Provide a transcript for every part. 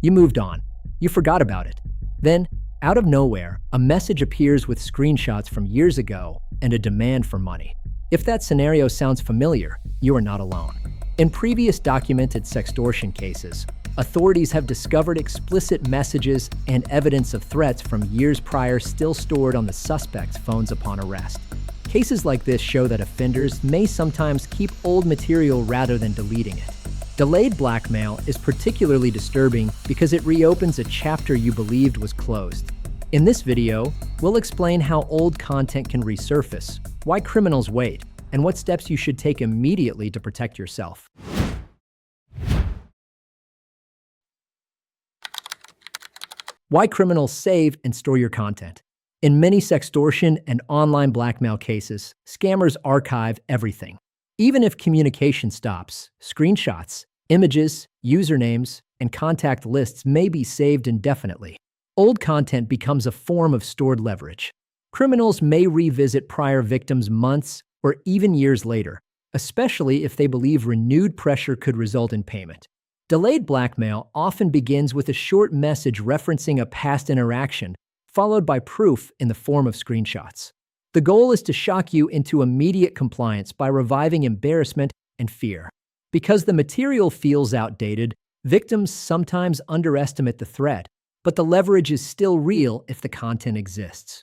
You moved on. You forgot about it. Then, out of nowhere, a message appears with screenshots from years ago and a demand for money. If that scenario sounds familiar, you are not alone. In previous documented sextortion cases, authorities have discovered explicit messages and evidence of threats from years prior still stored on the suspect's phones upon arrest. Cases like this show that offenders may sometimes keep old material rather than deleting it. Delayed blackmail is particularly disturbing because it reopens a chapter you believed was closed. In this video, we'll explain how old content can resurface, why criminals wait, and what steps you should take immediately to protect yourself. Why criminals save and store your content. In many sextortion and online blackmail cases, scammers archive everything. Even if communication stops, screenshots, images, usernames, and contact lists may be saved indefinitely. Old content becomes a form of stored leverage. Criminals may revisit prior victims months or even years later, especially if they believe renewed pressure could result in payment. Delayed blackmail often begins with a short message referencing a past interaction, followed by proof in the form of screenshots. The goal is to shock you into immediate compliance by reviving embarrassment and fear. Because the material feels outdated, victims sometimes underestimate the threat, but the leverage is still real if the content exists.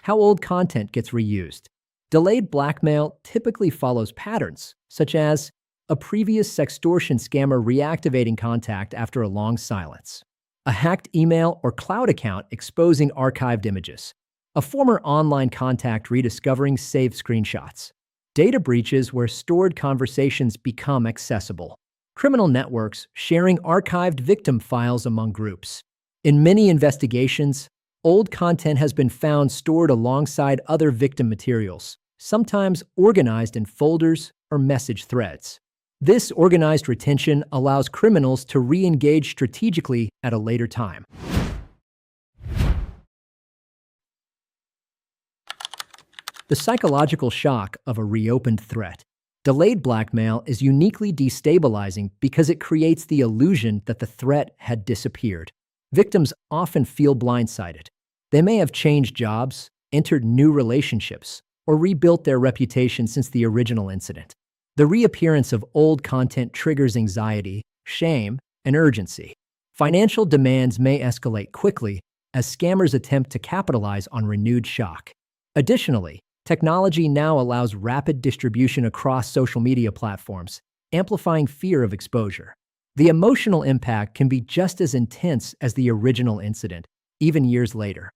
How old content gets reused. Delayed blackmail typically follows patterns, such as a previous sextortion scammer reactivating contact after a long silence, a hacked email or cloud account exposing archived images, a former online contact rediscovering saved screenshots, data breaches where stored conversations become accessible, criminal networks sharing archived victim files among groups. In many investigations, old content has been found stored alongside other victim materials, sometimes organized in folders or message threads. This organized retention allows criminals to re-engage strategically at a later time. The psychological shock of a reopened threat. Delayed blackmail is uniquely destabilizing because it creates the illusion that the threat had disappeared. Victims often feel blindsided. They may have changed jobs, entered new relationships, or rebuilt their reputation since the original incident. The reappearance of old content triggers anxiety, shame, and urgency. Financial demands may escalate quickly as scammers attempt to capitalize on renewed shock. Additionally, technology now allows rapid distribution across social media platforms, amplifying fear of exposure. The emotional impact can be just as intense as the original incident, even years later.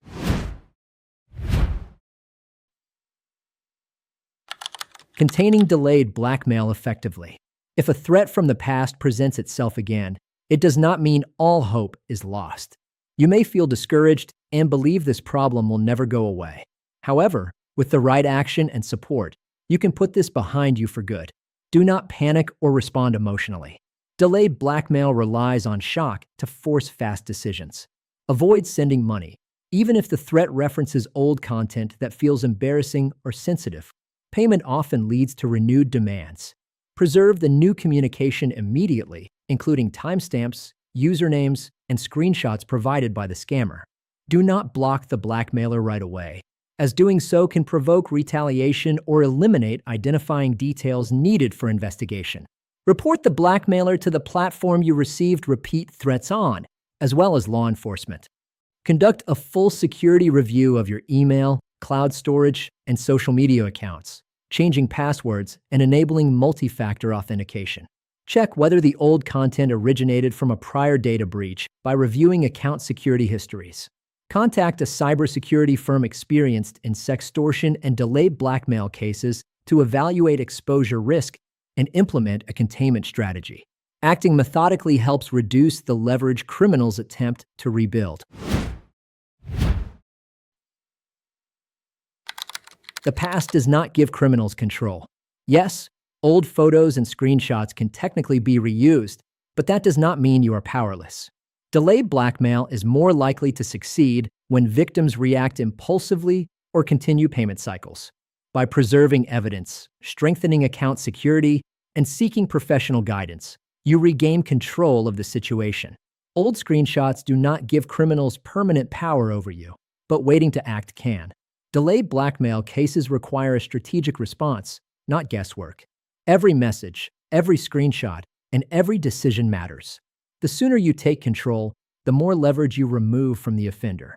Containing delayed blackmail effectively. If a threat from the past presents itself again, it does not mean all hope is lost. You may feel discouraged and believe this problem will never go away. However, with the right action and support, you can put this behind you for good. Do not panic or respond emotionally. Delayed blackmail relies on shock to force fast decisions. Avoid sending money, even if the threat references old content that feels embarrassing or sensitive. Payment often leads to renewed demands. Preserve the new communication immediately, including timestamps, usernames, and screenshots provided by the scammer. Do not block the blackmailer right away, as doing so can provoke retaliation or eliminate identifying details needed for investigation. Report the blackmailer to the platform you received repeat threats on, as well as law enforcement. Conduct a full security review of your email, cloud storage, and social media accounts, changing passwords and enabling multi-factor authentication. Check whether the old content originated from a prior data breach by reviewing account security histories. Contact a cybersecurity firm experienced in sextortion and delayed blackmail cases to evaluate exposure risk and implement a containment strategy. Acting methodically helps reduce the leverage criminals attempt to rebuild. The past does not give criminals control. Yes, old photos and screenshots can technically be reused, but that does not mean you are powerless. Delayed blackmail is more likely to succeed when victims react impulsively or continue payment cycles. By preserving evidence, strengthening account security, and seeking professional guidance, you regain control of the situation. Old screenshots do not give criminals permanent power over you, but waiting to act can. Delayed blackmail cases require a strategic response, not guesswork. Every message, every screenshot, and every decision matters. The sooner you take control, the more leverage you remove from the offender.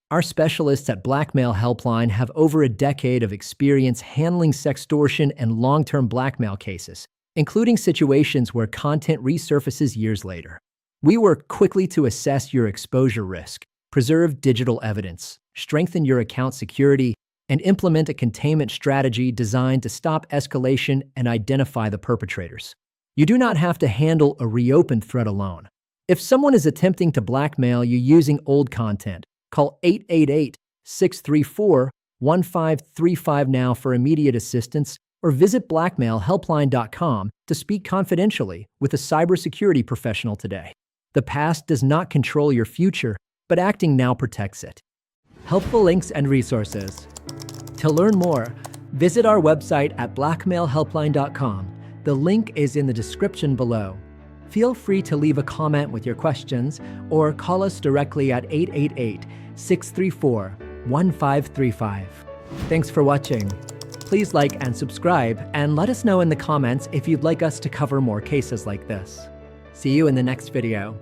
Our specialists at Blackmail.HelpLine have over a decade of experience handling sextortion and long-term blackmail cases, including situations where content resurfaces years later. We work quickly to assess your exposure risk, preserve digital evidence, strengthen your account security, and implement a containment strategy designed to stop escalation and identify the perpetrators. You do not have to handle a reopened threat alone. If someone is attempting to blackmail you using old content, call 888-634-1535 now for immediate assistance, or visit Blackmail.HelpLine.com to speak confidentially with a cybersecurity professional today. The past does not control your future, but acting now protects it. Helpful links and resources. To learn more, visit our website at Blackmail.HelpLine.com. The link is in the description below. Feel free to leave a comment with your questions or call us directly at 888-634-1535. Thanks for watching. Please like and subscribe, and let us know in the comments if you'd like us to cover more cases like this. See you in the next video.